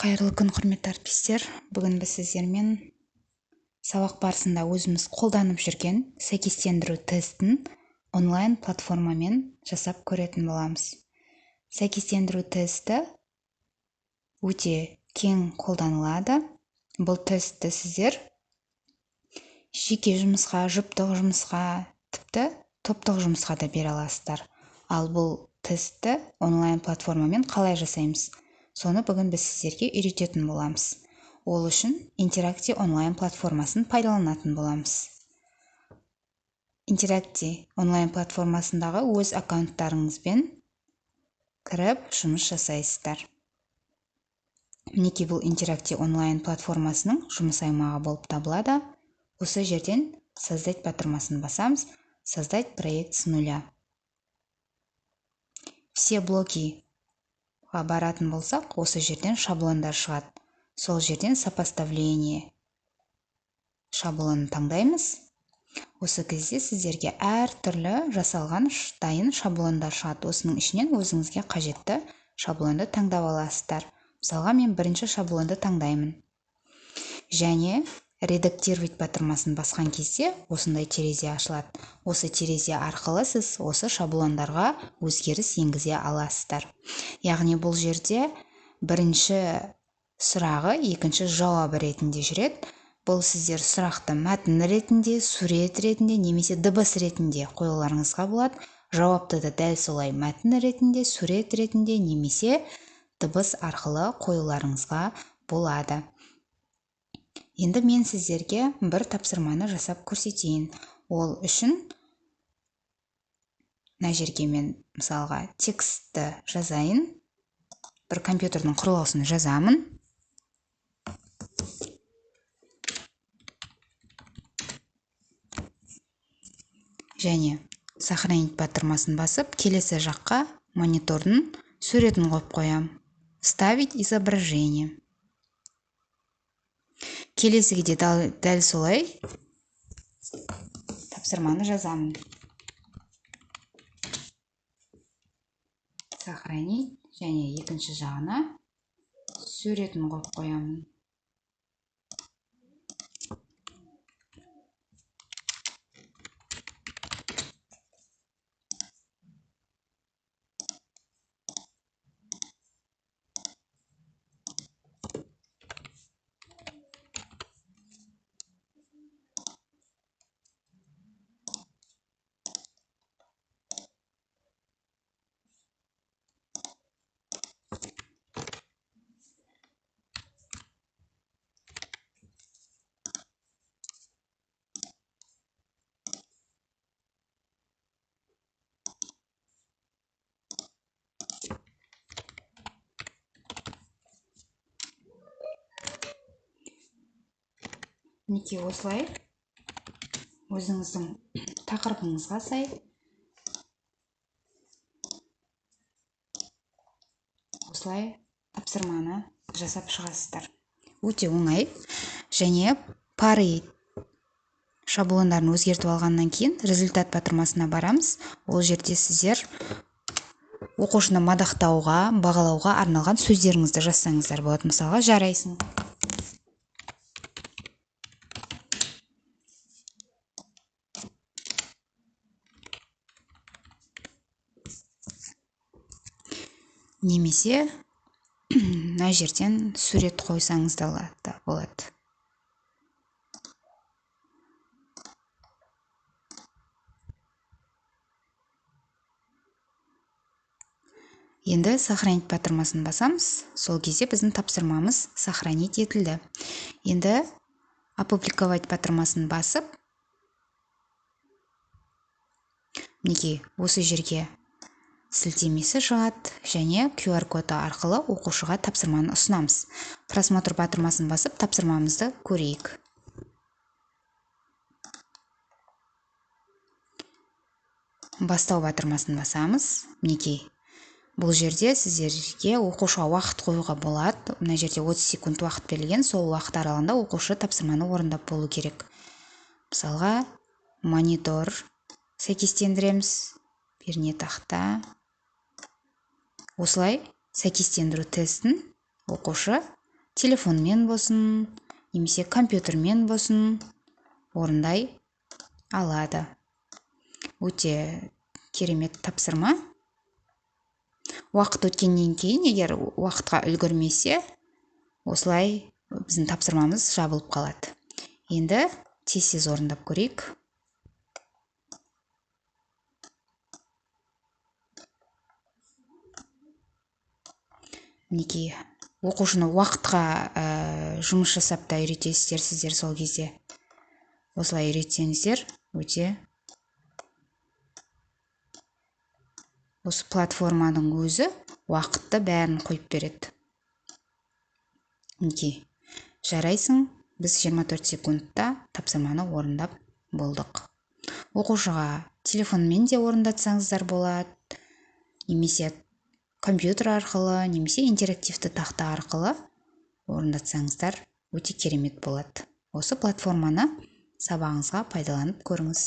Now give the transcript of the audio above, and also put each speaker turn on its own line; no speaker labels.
Қайырлы күн, құрметті әріптестер. Бүгін біз сіздермен сабақ барысында өзіміз қолданып жүрген сәйкестендіру тестін онлайн платформамен жасап көретін боламыз. Сәйкестендіру тесті өте кең қолданылады. Бұл тестті сіздер жеке жұмысқа, жұптық жұмысқа, тіпті топтық жұмысқа да бере аласыздар. Ал бұл тестті онлайн платформамен қалай жасаймыз? Соны бүгін біз сіздерге үйрететін боламыз. Ол үшін Интеракти онлайн платформасын пайдаланатын боламыз. Интеракти онлайн платформасындағы өз аккаунттарыңызбен кіріп жұмыс жасайсыздар. Мінекей бұл Интеракти онлайн платформасының жұмыс аймағы болып табылады. Осы жерден создать батырмасын басамыз. Создать проект с нуля. Все блоки баратын болсақ, осы жерден шаблондар шығады. Сол жерден сопоставление шаблонын таңдаймыз. Осы кезде сіздерге әртүрлі жасалған дайын шаблондар шығады. Осының ішінен өзіңізге қажетті шаблонды таңдап аласыздар. Мысалға, мен бірінші шаблонды таңдаймын. Және редактировать батырмасын басқан кезде осындай терезе ашылады. Осы терезе арқылы сіз осы шаблондарға өзгеріс енгізе аласыздар. Яғни бұл жерде бірінші сұрағы екінші жауабы ретінде жүреді. Бұл сіздер сұрақты мәтін ретінде, сурет ретінде, немесе дыбыс ретінде қоюларыңызға болады. Жауапты да дәл солай мәтін ретінде, сурет ретінде, немесе дыбыс арқылы қоюларыңызға болады. Енді мен сіздерге бір тапсырманы жасап көрсетейін. Ол үшін мына жерге мен мысалға текстті жазайын. Бір компьютердің құрылғысын жазамын. Және сохранить батырмасын басып, келесі жаққа монитордың суретін қойып қоям. Вставить изображение. Келесіге де дәл солай тапсырманы жазамын. Сохранить, және екінші жағына суретін қойып қоямын. Неке осылай өзіңіздің тақырыбыңызға сай осылай тапсырманы жасап шығасыздар. Өте оңай. Және пары шаблондарын өзгертіп алғаннан кейін результат батырмасына барамыз. Ол жерде сіздер оқушыны мадақтауға, бағалауға арналған сөздеріңізді жазсаңыздар болады. Мысалға, жарайсың. Немесе мына жерден сурет қойсаңыз да болады. Енді сохранить батырмасын басамыз. Сол кезде біздің тапсырмамыз сохранить етілді. Енді опубликовать батырмасын басып, мінекей осы жерге сілтемесі шығады, және QR коды арқылы оқушыға тапсырманы ұсынамыз. Просмотр батырмасын басып, тапсырмамызды көрейік. Бастау батырмасын басамыз. Мінекей бұл жерде сіздерге оқушыға уақыт қоюға болады. Мына жерде 30 секунд уақыт берілген. Сол уақыт аралығында оқушы тапсырманы орындап болу керек. Мысалға, монитор сәйкестендіреміз. Пернетақта. Осылай сәйкестендіру тестін оқушы телефонмен болсын, немесе компьютермен болсын орындай алады. Өте керемет тапсырма. Уақыт өткеннен кейін, егер уақытқа үлгермесе, осылай біздің тапсырмамыз жабылып қалады. Енді тез орындап көрейік. Мінекей, оқушыны уақытқа жұмыс жасап та үйретесіздер сіздер сол кезде. Осылай үйретсеңіздер, өте осы платформаның өзі уақытты бәрін қойып береді. Мінекей, жарайсың, біз 24 секундта тапсырманы орындап болдық. Оқушыға телефонмен де орындатсаңыздар болады, немесе компьютер арқылы, немесе интерактивті тақта арқылы орындатсаңыздар өте керемет болады. Осы платформаны сабағыңызға пайдаланып көріңіз.